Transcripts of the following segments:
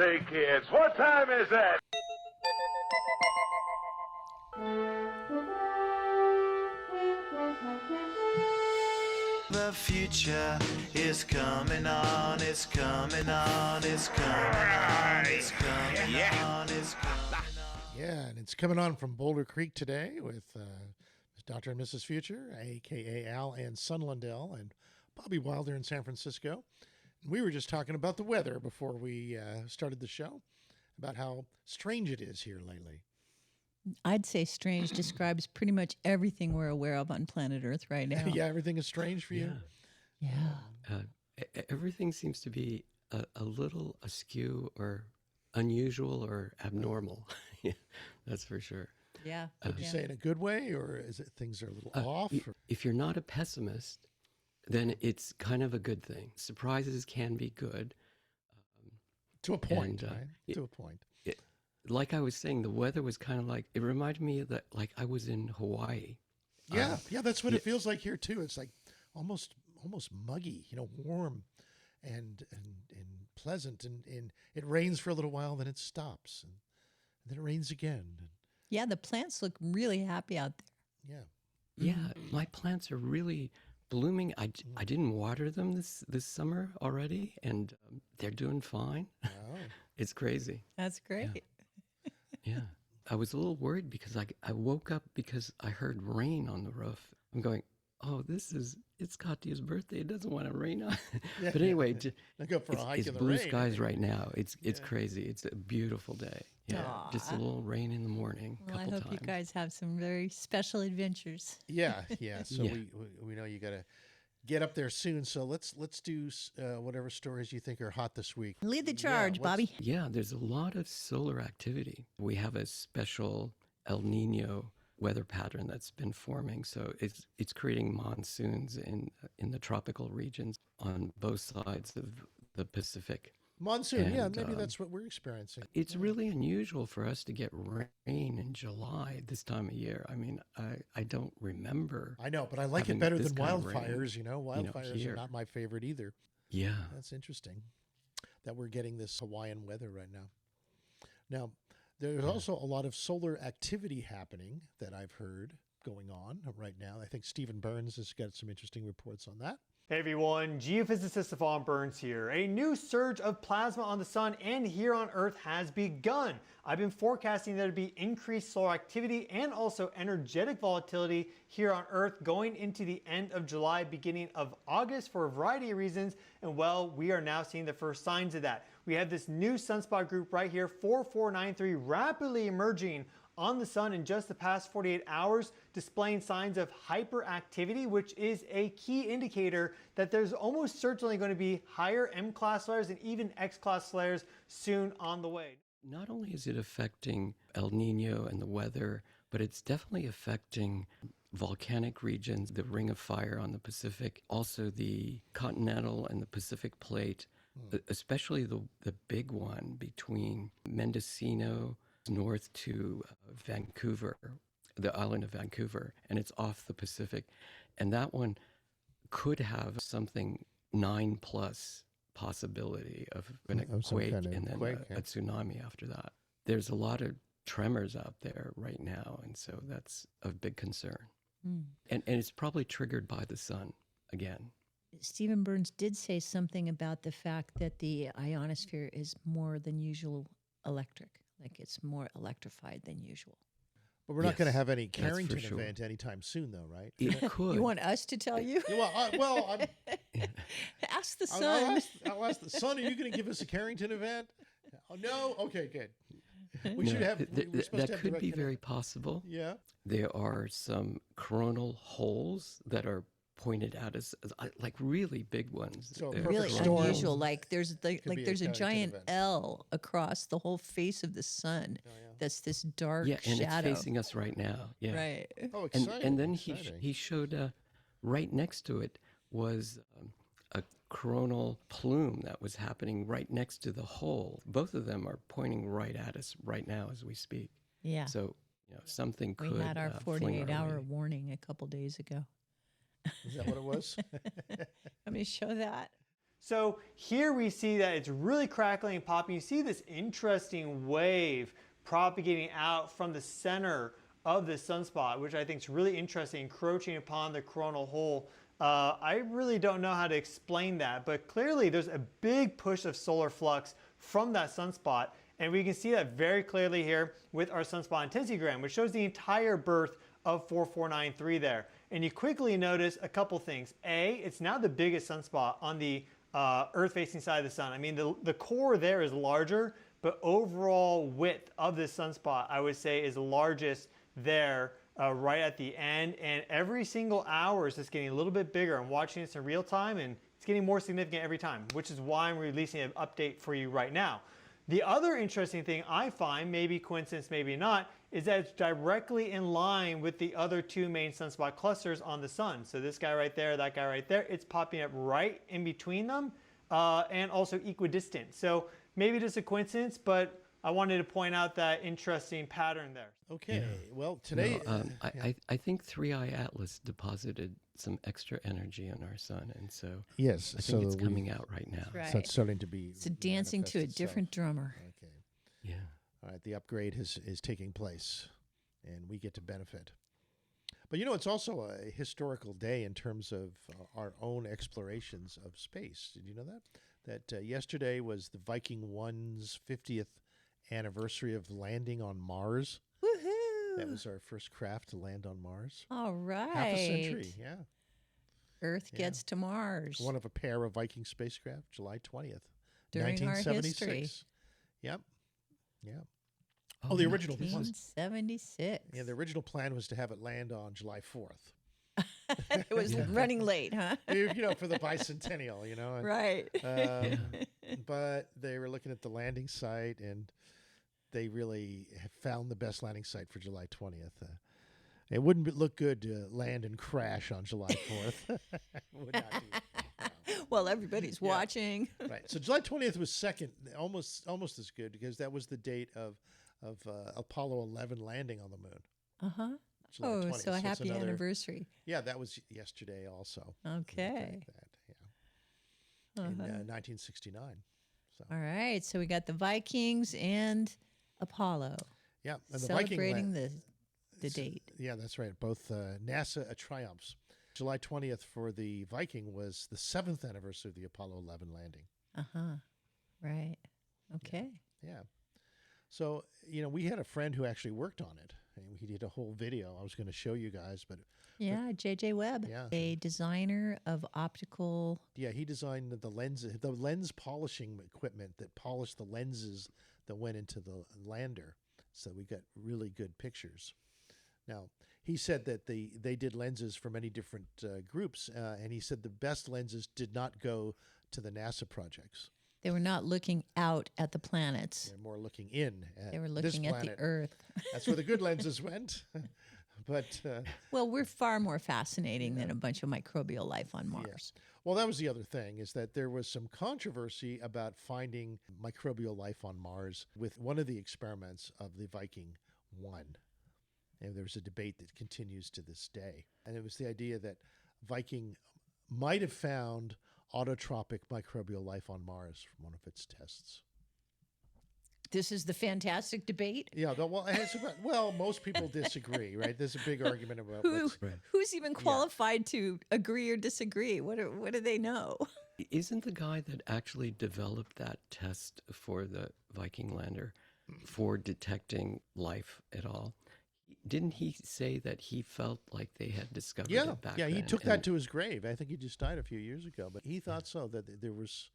say, kids, what time is it? The future is coming on, it's coming on, it's coming on, it's coming on, it's coming on. Yeah, and it's coming on from Boulder Creek today with Dr. and Mrs. Future, a.k.a. Al and Son Lundell, and Bobby Wilder in San Francisco. And we were just talking about the weather before we started the show, about how strange it is here lately. I'd say strange describes pretty much everything we're aware of on planet Earth right now. Yeah, everything is strange for you? Yeah. Everything seems to be a little askew or unusual or abnormal. Yeah, that's for sure. Yeah. Would you say in a good way, or is it things are a little off? If you're not a pessimist, then it's kind of a good thing. Surprises can be good. To a point, right? To a point. Like I was saying, the weather was kind of like, it reminded me of that, like I was in Hawaii. Yeah, that's what it feels like here too. It's like almost muggy, warm and pleasant, and it rains for a little while, then it stops, and then it rains again. Yeah, the plants look really happy out there. Yeah. Yeah, my plants are really blooming. I didn't water them this summer already, and they're doing fine. Oh. It's crazy. That's great. Yeah. I was a little worried because I woke up because I heard rain on the roof. I'm going, oh, it's Katya's birthday. It doesn't want to rain on. But anyway, I go for a hike it's in the blue rain. skies right now. It's crazy. It's a beautiful day. Yeah, just a Aw. little rain in the morning. Well, I couple hope you times. guys have some very special adventures. Yeah. So Yeah. we know you got to get up there soon. So let's do whatever stories you think are hot this week. Lead the charge, what's- Bobby. Yeah, there's a lot of solar activity. We have a special El Nino weather pattern that's been forming. So it's creating monsoons in the tropical regions on both sides of the Pacific. Monsoon. And, Maybe that's what we're experiencing. It's really unusual for us to get rain in July this time of year. I mean, I don't remember. I know, but I like it having better this than kind of rain, wildfires. Wildfires are here. not my favorite either. Yeah. That's interesting that we're getting this Hawaiian weather right now. Now, there's also a lot of solar activity happening that I've heard going on right now. I think Stephen Burns has got some interesting reports on that. Hey everyone, geophysicist Stefan Burns here. A new surge of plasma on the sun and here on Earth has begun. I've been forecasting there to be increased solar activity and also energetic volatility here on Earth going into the end of July, beginning of August for a variety of reasons. And well, we are now seeing the first signs of that. We have this new sunspot group right here, 4493, rapidly emerging on the sun in just the past 48 hours, displaying signs of hyperactivity, which is a key indicator that there's almost certainly going to be higher M-class flares and even X-class flares soon on the way. Not only is it affecting El Nino and the weather, but it's definitely affecting volcanic regions, the Ring of Fire on the Pacific, also the continental and the Pacific Plate, especially the big one between Mendocino north to Vancouver, the island of Vancouver, and it's off the Pacific. And that one could have something 9+ possibility of an Of some quake kind of and then quake, a yeah. tsunami after that. There's a lot of tremors out there right now, and so that's a big concern. And it's probably triggered by the sun again. Stephen Burns did say something about the fact that the ionosphere is more than usual electric, like it's more electrified than usual. But we're not going to Yes, have any that's for Carrington sure. event anytime soon, though, right? It could. You want us to tell you? Ask the sun. I'll ask the sun. Are you going to give us a Carrington event? Oh, no? Okay, good. We No, should have. We're supposed to that have could direct be internet. very possible. Yeah. There are some coronal holes that are pointed out as like really big ones. So a They're perfect Really storm. unusual. Like there's be a there's a Carrington giant event. L across the whole face of the sun. That's this dark Yeah, and shadow. it's facing us right now. Yeah. Right. Oh, And exciting. and then exciting. he showed right next to it was a coronal plume that was happening right next to the hole. Both of them are pointing right at us right now as we speak. Yeah. So something We could had our fling our 48-hour way. warning a couple days ago. Is that what it was? Let me show that. So here we see that it's really crackling and popping. You see this interesting wave propagating out from the center of this sunspot, which I think is really interesting, encroaching upon the coronal hole. I really don't know how to explain that, but clearly there's a big push of solar flux from that sunspot, and we can see that very clearly here with our sunspot intensitygram, which shows the entire birth of 4493 there. And you quickly notice a couple things. A, it's now the biggest sunspot on the Earth-facing side of the sun. I mean, the core there is larger, but overall width of this sunspot, I would say, is largest there right at the end. And every single hour is just getting a little bit bigger. I'm watching this in real time, and it's getting more significant every time, which is why I'm releasing an update for you right now. The other interesting thing I find, maybe coincidence, maybe not, is that it's directly in line with the other two main sunspot clusters on the sun. So this guy right there, that guy right there, it's popping up right in between them and also equidistant. So maybe just a coincidence, but I wanted to point out that interesting pattern there. Okay, well, today... I think 3i Atlas deposited some extra energy on our sun, and so yes, I think it's coming out right now. Right. So it's starting to be... So dancing to a manifest different itself. drummer. Okay. Yeah. All right, the upgrade is taking place, and we get to benefit. But you know, it's also a historical day in terms of our own explorations of space. Did you know that? That yesterday was the Viking 1's 50th anniversary of landing on Mars. Woohoo! That was our first craft to land on Mars. All right. Half a century, yeah. Earth gets to Mars. One of a pair of Viking spacecraft, July 20th, During our 1976. history. Yep. Yeah. Oh, the original plan. 1976. Yeah, the original plan was to have it land on July 4th. It was running late, huh? You know, for the bicentennial, you know. And, Right. But they were looking at the landing site, and they really have found the best landing site for July 20th. It wouldn't look good to land and crash on July 4th. Would not be. No. Well, everybody's watching. Right. So July 20th was second, almost as good, because that was the date of Apollo 11 landing on the moon. Uh-huh. July Oh, 20th. so a it's happy another- anniversary. Yeah, that was yesterday also. Okay. In Uh-huh. 1969. So All right. So we got the Vikings and Apollo yeah, and the Viking celebrating the date. Yeah, that's right. Both NASA triumphs. July 20th for the Viking was the 7th anniversary of the Apollo 11 landing. Uh-huh. Right. Okay. Yeah. So, you know, we had a friend who actually worked on it. And he did a whole video I was going to show you guys, but Yeah, J.J. Webb, Yeah. a designer of optical. yeah, he designed the lenses, the lens polishing equipment that polished the lenses that went into the lander. So we got really good pictures. Now, he said that they did lenses for many different groups, and he said the best lenses did not go to the NASA projects. They were not looking out at the planets. They're more looking in at They were this looking at the planet. Earth. That's where the good lenses went. But Well, we're far more fascinating than a bunch of microbial life on Mars. well, that was the other thing, is that there was some controversy about finding microbial life on Mars with one of the experiments of the Viking 1. And there was a debate that continues to this day. And it was the idea that Viking might have found autotropic microbial life on Mars from one of its tests. This is the fantastic debate. Yeah, well, most people disagree, right? There's a big argument about Who, what's... who's even qualified to agree or disagree? What do they know? Isn't the guy that actually developed that test for the Viking lander for detecting life at all? Didn't he say that he felt like they had discovered Yeah, it back yeah, he then? took that to his grave. I think he just died a few years ago, but he thought so, that there was,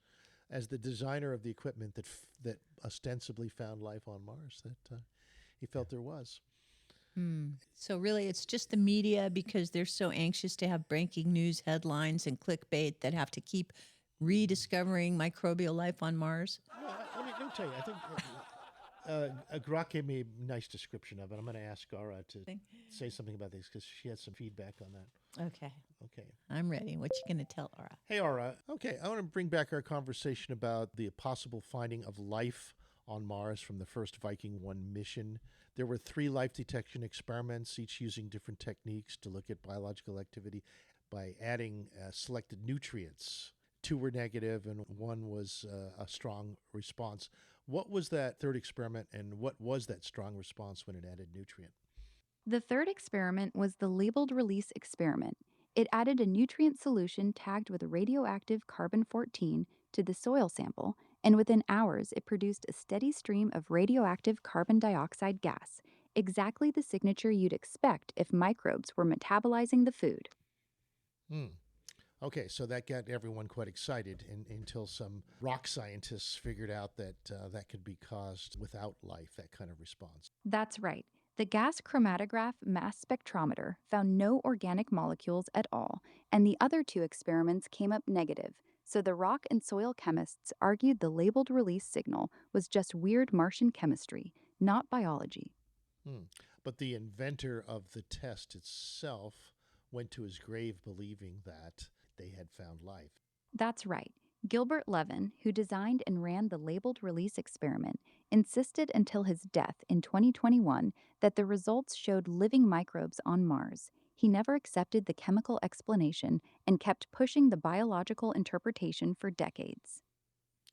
as the designer of the equipment that ostensibly found life on Mars, that he felt there was. So really, it's just the media, because they're so anxious to have breaking news headlines and clickbait, that have to keep rediscovering microbial life on Mars. No, let me tell you, I think Grok gave me a nice description of it. I'm going to ask Gara to say something about this, because she had some feedback on that. Okay, Okay. I'm ready. What you going to tell Aura? Hey, Aura. Okay, I want to bring back our conversation about the possible finding of life on Mars from the first Viking 1 mission. There were 3 life detection experiments, each using different techniques to look at biological activity by adding selected nutrients two were negative and one was a strong response. What was that third experiment, and what was that strong response when it added nutrient? The third experiment was the labeled release experiment. It added a nutrient solution tagged with radioactive carbon 14 to the soil sample, and within hours it produced a steady stream of radioactive carbon dioxide gas, exactly the signature you'd expect if microbes were metabolizing the food. Hmm. Okay, so that got everyone quite excited until some rock scientists figured out that that could be caused without life, that kind of response. That's right. The gas chromatograph mass spectrometer found no organic molecules at all, and the other two experiments came up negative. So the rock and soil chemists argued the labeled release signal was just weird Martian chemistry, not biology. Hmm. But the inventor of the test itself went to his grave believing that they had found life. That's right. Gilbert Levin, who designed and ran the labeled release experiment, insisted until his death in 2021 that the results showed living microbes on Mars. He never accepted the chemical explanation and kept pushing the biological interpretation for decades.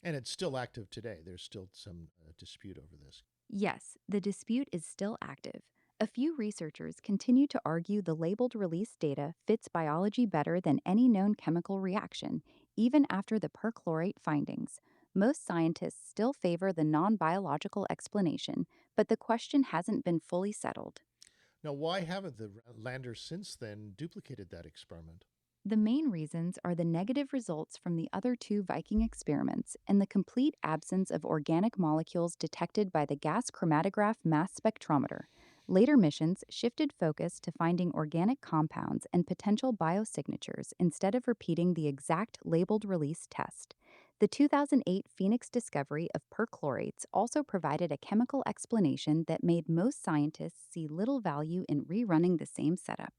And it's still active today. There's still some dispute over this. Yes, the dispute is still active. A few researchers continue to argue the labeled release data fits biology better than any known chemical reaction, even after the perchlorate findings. Most scientists still favor the non biological explanation, but the question hasn't been fully settled. Now, why haven't the landers since then duplicated that experiment? The main reasons are the negative results from the other two Viking experiments and the complete absence of organic molecules detected by the gas chromatograph mass spectrometer. Later missions shifted focus to finding organic compounds and potential biosignatures instead of repeating the exact labeled release test. The 2008 Phoenix discovery of perchlorates also provided a chemical explanation that made most scientists see little value in rerunning the same setup.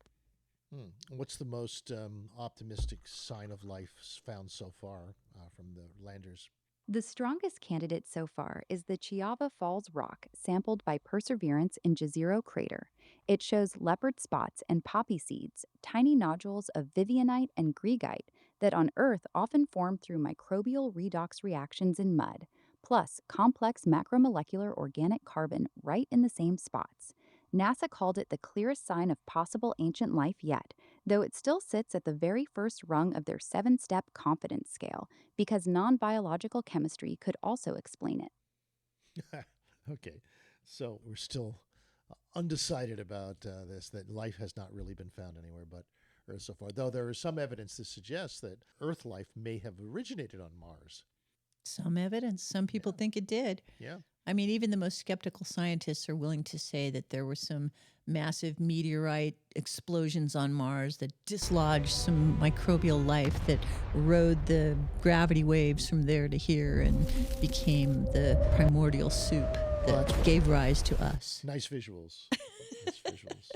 What's the most optimistic sign of life found so far from the landers? The strongest candidate so far is the Chiava Falls rock sampled by Perseverance in Jezero Crater. It shows leopard spots and poppy seeds, tiny nodules of vivianite and greigite that on Earth often form through microbial redox reactions in mud, plus complex macromolecular organic carbon right in the same spots. NASA called it the clearest sign of possible ancient life yet, though it still sits at the very first rung of their 7-step confidence scale, because non biological chemistry could also explain it. Okay, so we're still undecided about this, that life has not really been found anywhere but Earth so far, though there is some evidence to suggest that Earth life may have originated on Mars. Some evidence. Some people think it did. Yeah. I mean, even the most skeptical scientists are willing to say that there were some massive meteorite explosions on Mars that dislodged some microbial life that rode the gravity waves from there to here and became the primordial soup that gave rise to us. Nice visuals. Nice visuals.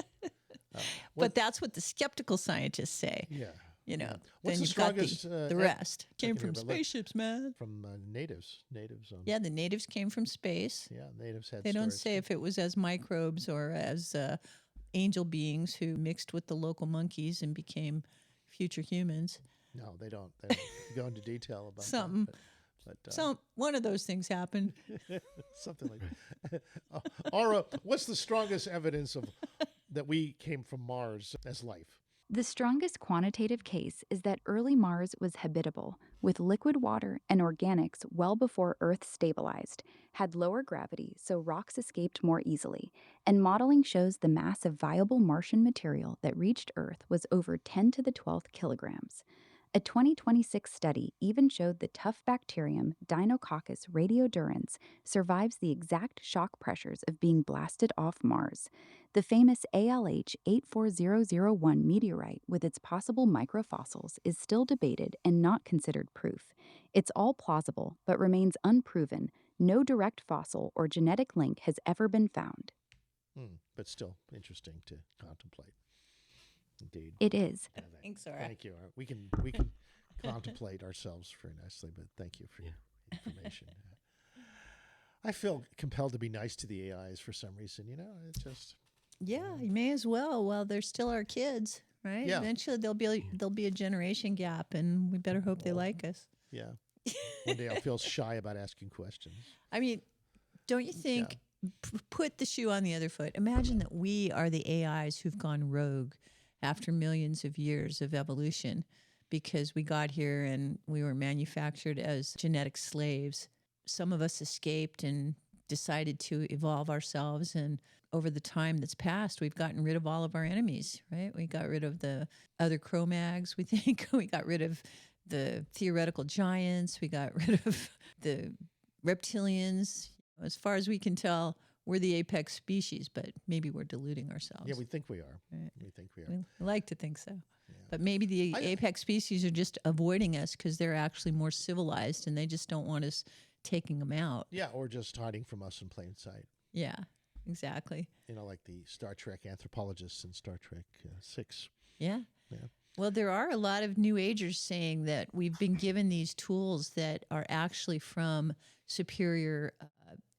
But that's what the skeptical scientists say. Yeah. You know, What's then the you've got strongest, the rest. Came can from hear about- spaceships, man. From natives. Yeah, the natives came from space. Yeah, natives had They don't stories. say if it was as microbes or as angel beings who mixed with the local monkeys and became future humans. No, they don't. They don't go into detail about Something. that. But, So one of those things happened. something like that. Aura, what's the strongest evidence of that we came from Mars as life? The strongest quantitative case is that early Mars was habitable, with liquid water and organics well before Earth stabilized, had lower gravity so rocks escaped more easily, and modeling shows the mass of viable Martian material that reached Earth was over 10 to the 12th kilograms. A 2026 study even showed the tough bacterium Deinococcus radiodurans survives the exact shock pressures of being blasted off Mars. The famous ALH 84001 meteorite with its possible microfossils is still debated and not considered proof. It's all plausible, but remains unproven. No direct fossil or genetic link has ever been found. But still interesting to contemplate. Indeed. It is. Thanks, Sarah. Thank you. We can contemplate ourselves very nicely, but thank you for your information. I feel compelled to be nice to the AIs for some reason. You know, it's just Yeah, you may as well while they're still our kids. right? Yeah. Eventually there'll be a generation gap, and we better hope they like us. Yeah. One day I'll feel shy about asking questions. I mean, don't you think? Put the shoe on the other foot. Imagine that we are the AIs who've gone rogue after millions of years of evolution, because we got here and we were manufactured as genetic slaves. Some of us escaped and decided to evolve ourselves, and over the time that's passed, we've gotten rid of all of our enemies, right? We got rid of the other Cro-Mags, we think. We got rid of the theoretical giants. We got rid of the reptilians. As far as we can tell, we're the apex species, but maybe we're deluding ourselves. Yeah, we think we are. Right. We think we are. We like to think so. Yeah. But maybe the apex species are just avoiding us because they're actually more civilized and they just don't want us taking them out. Yeah, or just hiding from us in plain sight. Yeah, exactly. You know, like the Star Trek anthropologists in Star Trek 6. Yeah. Yeah. Well, there are a lot of New Agers saying that we've been given these tools that are actually from superior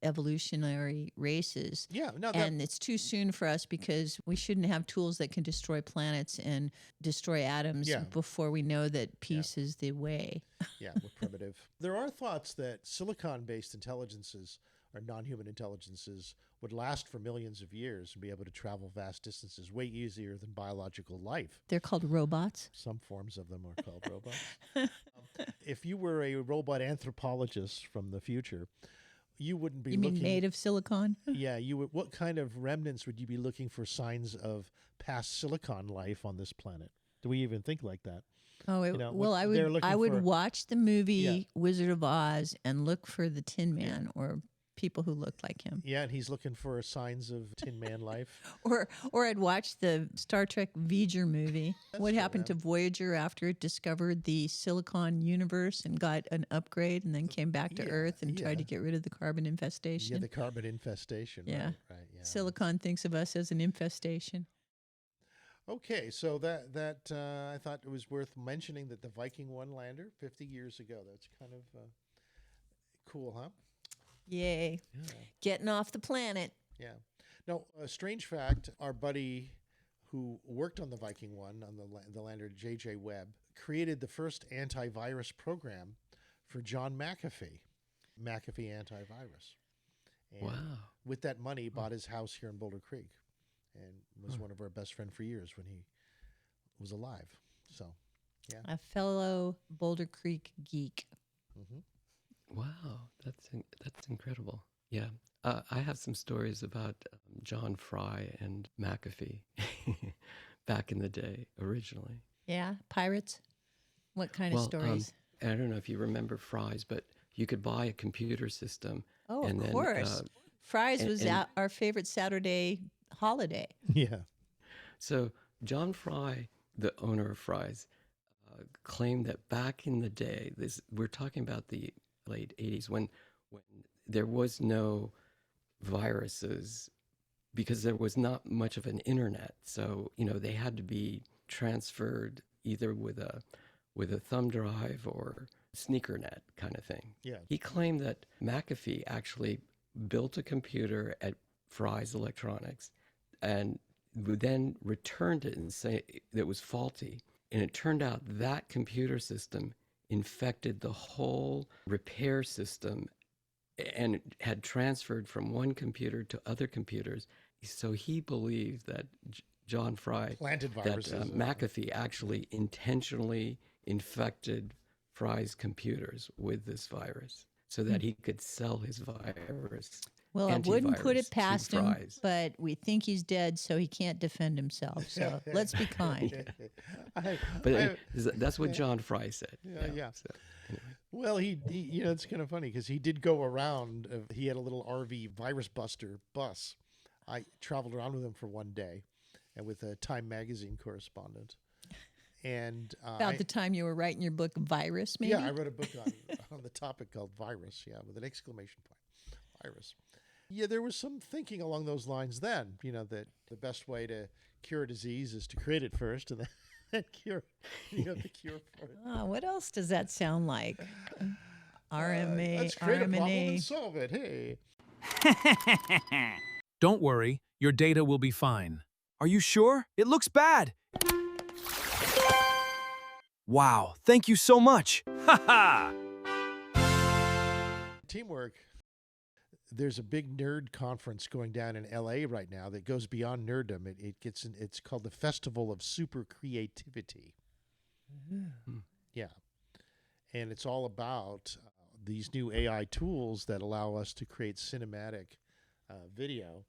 evolutionary races. Yeah, no, and it's too soon for us because we shouldn't have tools that can destroy planets and destroy atoms before we know that peace is the way. Yeah, we're primitive. There are thoughts that silicon-based intelligences or non-human intelligences would last for millions of years and be able to travel vast distances way easier than biological life. They're called robots. Some forms of them are called robots. If you were a robot anthropologist from the future, you wouldn't be looking... You mean made of silicon? Yeah, you would. What kind of remnants would you be looking for signs of past silicon life on this planet? Do we even think like that? Oh, I would watch the movie Wizard of Oz and look for the Tin Man or people who looked like him. Yeah, and he's looking for signs of Tin Man life. Or I'd watch the Star Trek Voyager movie. What happened to Voyager after it discovered the silicon universe and got an upgrade and then came back to Earth and tried to get rid of the carbon infestation? Yeah, the carbon infestation. Yeah. Right, yeah. Silicon thinks of us as an infestation. Okay, so that I thought it was worth mentioning that the Viking one-lander 50 years ago. That's kind of cool, huh? Yay. Yeah. Getting off the planet. Yeah. Now, a strange fact, our buddy who worked on the Viking one, on the lander, J.J. Webb, created the first antivirus program for John McAfee, McAfee antivirus. And with that money, bought his house here in Boulder Creek and was one of our best friends for years when he was alive. So, yeah. A fellow Boulder Creek geek. Mm-hmm. Wow, that's incredible. Yeah, I have some stories about John Fry and McAfee back in the day, originally. Yeah, pirates? What kind of stories? I don't know if you remember Fry's, but you could buy a computer system. Oh, of course. Fry's was our favorite Saturday holiday. Yeah. So John Fry, the owner of Fry's, claimed that back in the day, we're talking about the late 80s, when there was no viruses because there was not much of an internet. So, they had to be transferred either with a thumb drive or sneaker net kind of thing. Yeah. He claimed that McAfee actually built a computer at Fry's Electronics and then returned it and say it was faulty. And it turned out that computer system infected the whole repair system and had transferred from one computer to other computers. So he believed that John Fry, planted viruses, that McAfee actually intentionally infected Fry's computers with this virus so that he could sell his virus. Well, I wouldn't put it past him, but we think he's dead, so he can't defend himself. So let's be kind. That's what John Fry said. Yeah. So, anyway. Well, he it's kind of funny because he did go around. He had a little RV virus buster bus. I traveled around with him for one day, and with a Time magazine correspondent. And about the time you were writing your book, Virus, maybe? Yeah, I wrote a book on the topic called Virus. Yeah, with an exclamation point, Virus. Yeah, there was some thinking along those lines then, that the best way to cure a disease is to create it first and then cure the cure for it. Oh, what else does that sound like? RMA, let's create RMNA. a problem and solve it. Hey. Don't worry, your data will be fine. Are you sure? It looks bad. Wow, thank you so much. Ha ha! Teamwork. There's a big nerd conference going down in LA right now that goes beyond nerddom. It's called the Festival of Super Creativity. Yeah. And it's all about these new AI tools that allow us to create cinematic video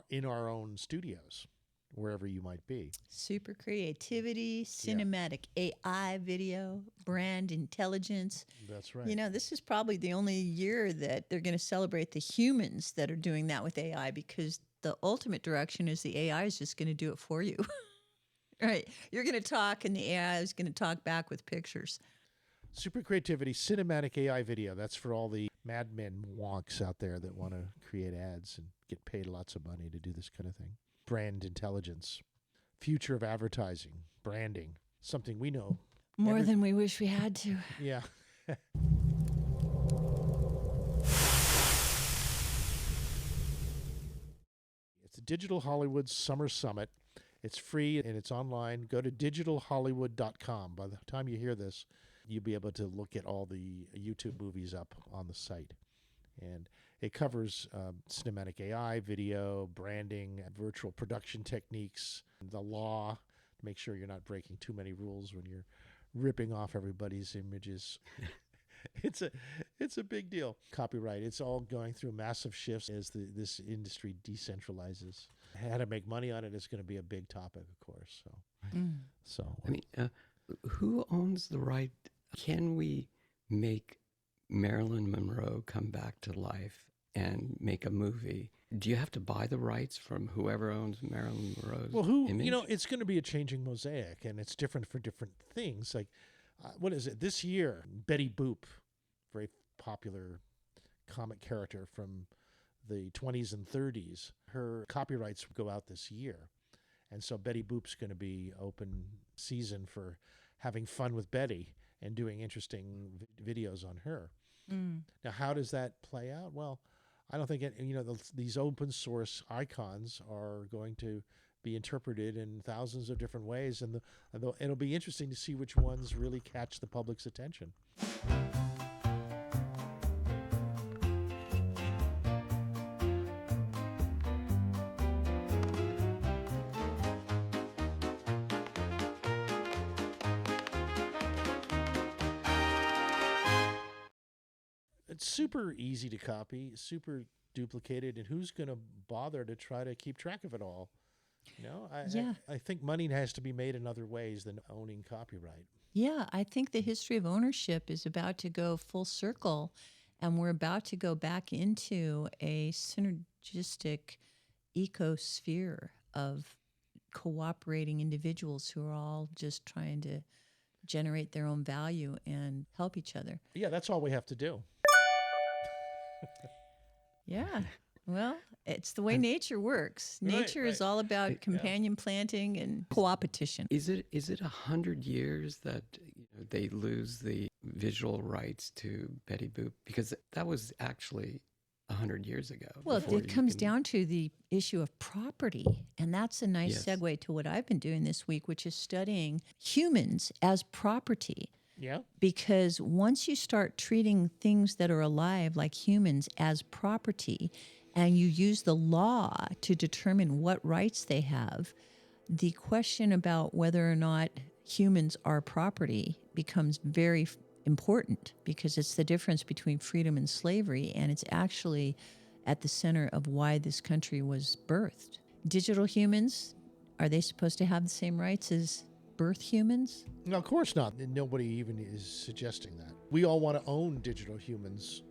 in our own studios, wherever you might be. Super creativity, cinematic AI video, brand intelligence. That's right. You know, this is probably the only year that they're going to celebrate the humans that are doing that with AI, because the ultimate direction is the AI is just going to do it for you. Right. You're going to talk and the AI is going to talk back with pictures. Super creativity, cinematic AI video. That's for all the madmen wonks out there that want to create ads and get paid lots of money to do this kind of thing. Brand intelligence, future of advertising, branding, something we know. More than we wish we had to. Yeah. It's the Digital Hollywood Summer Summit. It's free and it's online. Go to digitalhollywood.com. By the time you hear this, you'll be able to look at all the YouTube movies up on the site. And it covers cinematic AI, video, branding, virtual production techniques, the law, to make sure you're not breaking too many rules when you're ripping off everybody's images. It's a big deal. Copyright, it's all going through massive shifts as this industry decentralizes. How to make money on it is going to be a big topic, of course. So I mean, who owns the right? Can we make Marilyn Monroe come back to life and make a movie? Do you have to buy the rights from whoever owns Marilyn Monroe's image? It's going to be a changing mosaic, and it's different for different things. Like, what is it? This year, Betty Boop, very popular comic character from the 20s and 30s, her copyrights go out this year. And so Betty Boop's going to be open season for having fun with Betty and doing interesting videos on her. Now, how does that play out? Well, I don't think these open source icons are going to be interpreted in thousands of different ways, and it'll be interesting to see which ones really catch the public's attention. It's super easy to copy, super duplicated, and who's going to bother to try to keep track of it all? I think money has to be made in other ways than owning copyright. Yeah, I think the history of ownership is about to go full circle, and we're about to go back into a synergistic ecosphere of cooperating individuals who are all just trying to generate their own value and help each other. Yeah, that's all we have to do. Yeah. Well, it's the way nature works. Nature is all about companion planting and co-opetition. Is it 100 years that they lose the visual rights to Betty Boop? Because that was actually 100 years ago. Well, it comes down to the issue of property. And that's a nice segue to what I've been doing this week, which is studying humans as property. Yeah. Because once you start treating things that are alive like humans as property, and you use the law to determine what rights they have, the question about whether or not humans are property becomes very important, because it's the difference between freedom and slavery, and it's actually at the center of why this country was birthed. Digital humans, are they supposed to have the same rights as birth humans? No, of course not. Nobody even is suggesting that. We all want to own digital humans,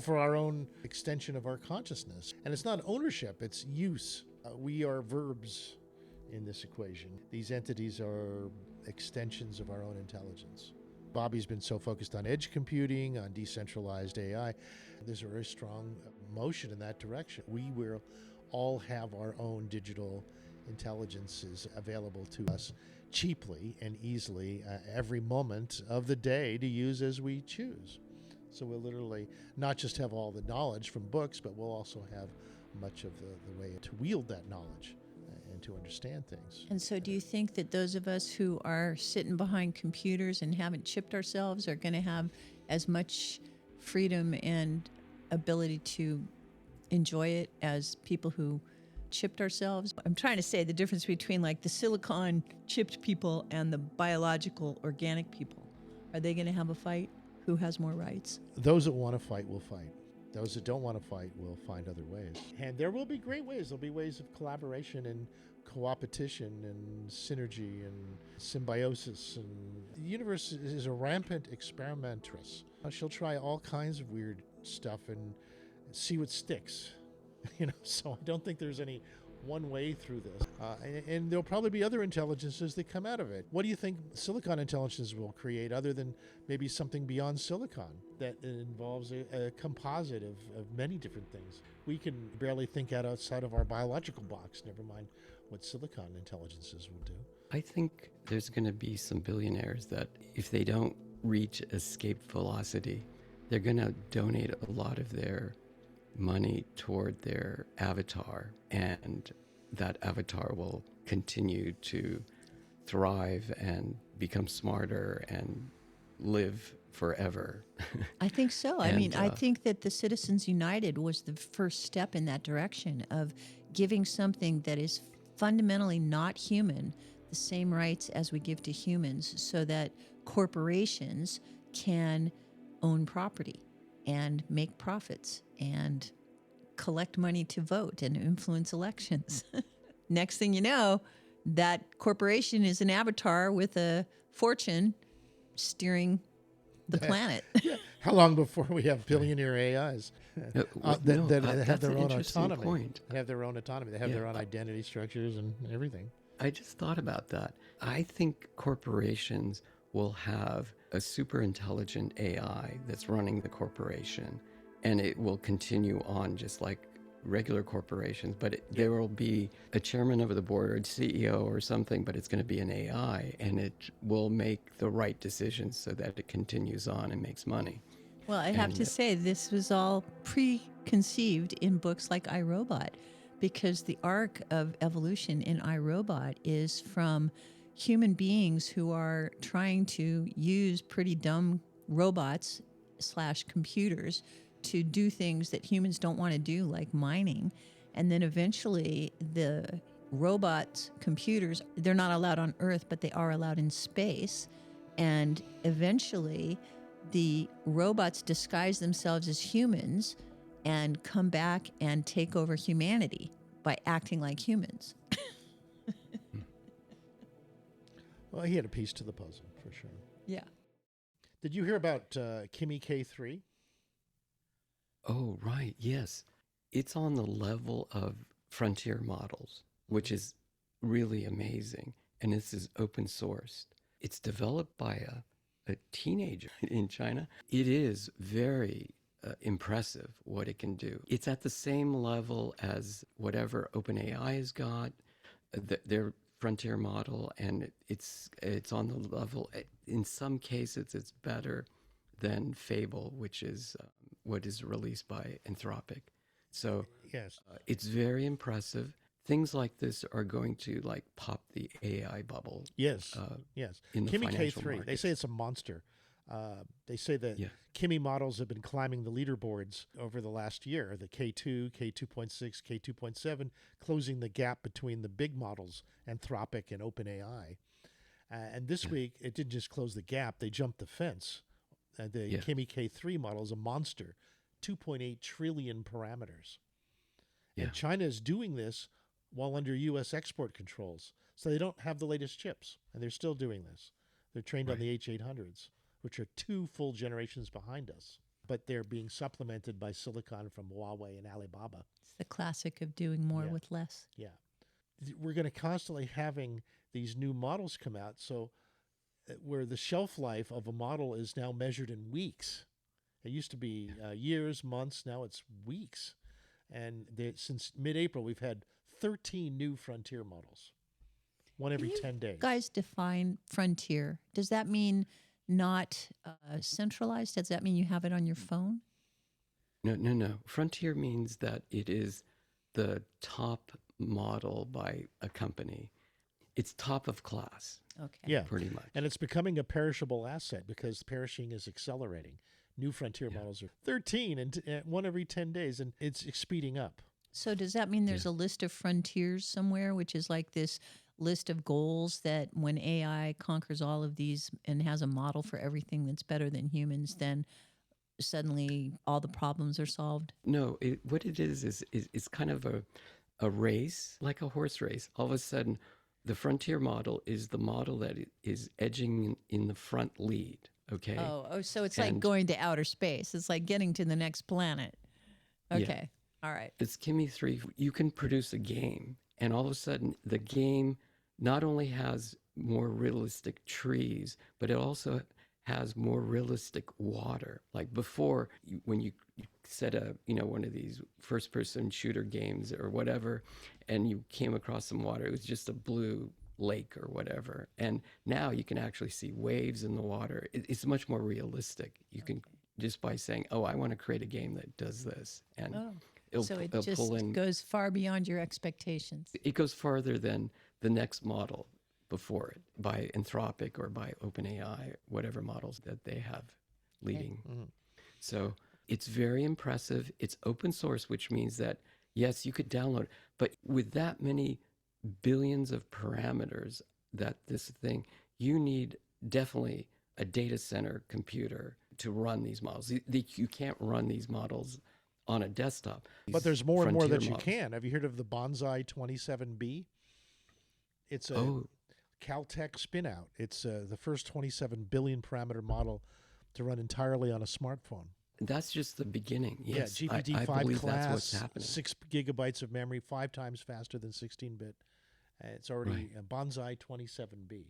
for our own extension of our consciousness. And it's not ownership, it's use. We are verbs in this equation. These entities are extensions of our own intelligence. Bobby's been so focused on edge computing, on decentralized AI. There's a very strong motion in that direction. We will all have our own digital intelligences available to us cheaply and easily every moment of the day to use as we choose. So we'll literally not just have all the knowledge from books, but we'll also have much of the way to wield that knowledge and to understand things. And so do you think that those of us who are sitting behind computers and haven't chipped ourselves are going to have as much freedom and ability to enjoy it as people who chipped ourselves? I'm trying to say the difference between like the silicon chipped people and the biological organic people. Are they going to have a fight? Who has more rights? Those that want to fight will fight. Those that don't want to fight will find other ways. And there will be great ways. There'll be ways of collaboration and co-opetition and synergy and symbiosis. And the universe is a rampant experimentress. She'll try all kinds of weird stuff and see what sticks. So I don't think there's any one way through this. And there'll probably be other intelligences that come out of it. What do you think silicon intelligence will create other than maybe something beyond silicon that involves a composite of many different things? We can barely think outside of our biological box, never mind what silicon intelligences will do. I think there's going to be some billionaires that if they don't reach escape velocity, they're going to donate a lot of their money toward their avatar, and that avatar will continue to thrive and become smarter and live forever. I think so. I mean, I think that the Citizens United was the first step in that direction of giving something that is fundamentally not human the same rights as we give to humans so that corporations can own property and make profits and collect money to vote and influence elections. Next thing you know, that corporation is an avatar with a fortune steering the planet. Yeah. How long before we have billionaire AIs that have their own autonomy? Point. They have their own autonomy. They have their own identity structures and everything. I just thought about that. I think corporations will have a super intelligent AI that's running the corporation, and it will continue on just like regular corporations, but there will be a chairman of the board or a CEO or something, but it's going to be an AI, and it will make the right decisions so that it continues on and makes money. Well, I have to say, this was all preconceived in books like I, Robot, because the arc of evolution in I, Robot is from human beings who are trying to use pretty dumb robots / computers to do things that humans don't want to do, like mining. And then eventually the robots, computers, they're not allowed on Earth, but they are allowed in space. And eventually the robots disguise themselves as humans and come back and take over humanity by acting like humans. Well, he had a piece to the puzzle, for sure. Yeah. Did you hear about Kimi K3? Oh, right. Yes. It's on the level of frontier models, which is really amazing. And this is open sourced. It's developed by a teenager in China. It is very impressive what it can do. It's at the same level as whatever OpenAI has got, their frontier model, and it's on the level. In some cases, it's better than Fable, which is what is released by Anthropic. So Yes. it's very impressive. Things like this are going to like pop the AI bubble. Yes. Yes. In the Kimi financial K3. They markets. say it's a monster. They say that Kimi models have been climbing the leaderboards over the last year. The K2, K2.6, K2.7, closing the gap between the big models, Anthropic and OpenAI. And this week, it didn't just close the gap; they jumped the fence. The Kimi K3 model is a monster, 2.8 trillion parameters. Yeah. And China is doing this while under U.S. export controls. So they don't have the latest chips, and they're still doing this. They're trained on the H800s, which are 2 full generations behind us. But they're being supplemented by silicon from Huawei and Alibaba. It's the classic of doing more with less. Yeah. We're going to constantly having these new models come out. So where the shelf life of a model is now measured in weeks. It used to be years, months. Now it's weeks. And since mid-April, we've had 13 new frontier models, one every 10 days. Guys, define frontier. Does that mean not centralized? Does that mean you have it on your phone? No. Frontier means that it is the top model by a company. It's top of class. Okay. Yeah. Pretty much. And it's becoming a perishable asset because perishing is accelerating. New frontier models are 13 and one every 10 days, and it's speeding up. So does that mean there's a list of frontiers somewhere, which is like this list of goals that when AI conquers all of these and has a model for everything that's better than humans, then suddenly all the problems are solved? No, what it is it's kind of a race, like a horse race. All of a sudden, the frontier model is the model that is edging in the front lead, okay? Oh, so it's like going to outer space. It's like getting to the next planet. Okay. All right. It's Kimi 3. You can produce a game, and all of a sudden, the game not only has more realistic trees, but it also has more realistic water. Like before, when you set one of these first-person shooter games or whatever, and you came across some water, it was just a blue lake or whatever. And now you can actually see waves in the water. It's much more realistic. You can just by saying, "Oh, I want to create a game that does this," and so it just goes far beyond your expectations. It goes farther than the next model before it by Anthropic or by OpenAI, whatever models that they have leading. Mm-hmm. So it's very impressive. It's open source, which means that, yes, you could download, but with that many billions of parameters that this thing, you need definitely a data center computer to run these models. You can't run these models on a desktop. But there's more and more that you models. can. Have you heard of the Bonsai 27B? It's a Caltech spin-out. It's the first 27 billion parameter model to run entirely on a smartphone. That's just the beginning. Yes, yeah, GPT-5 I believe class, that's what's happening. 6 gigabytes of memory, 5 times faster than 16-bit. It's already a Bonsai 27B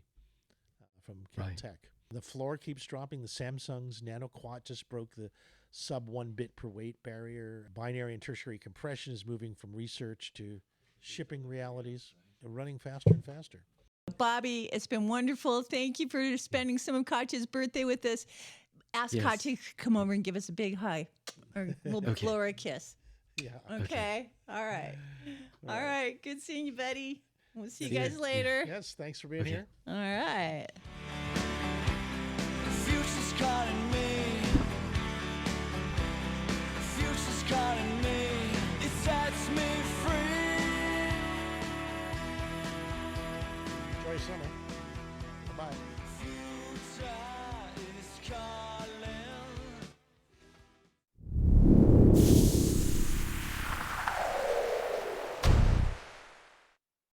from Caltech. The floor keeps dropping. The Samsung's Nano Quad just broke the sub 1 bit per weight barrier. Binary and tertiary compression is moving from research to shipping realities. They're running faster and faster. Bobby, it's been wonderful. Thank you for spending some of Katya's birthday with us. Ask Katya to come over and give us a big hug, or we'll blow her a kiss. Yeah. Okay. All right. All right. Good seeing you, Betty. We'll see you guys later. Yes, thanks for being here. All right. The future's calling me. The future's calling me. It sets me free. Enjoy summer. Bye-bye. Future is calling.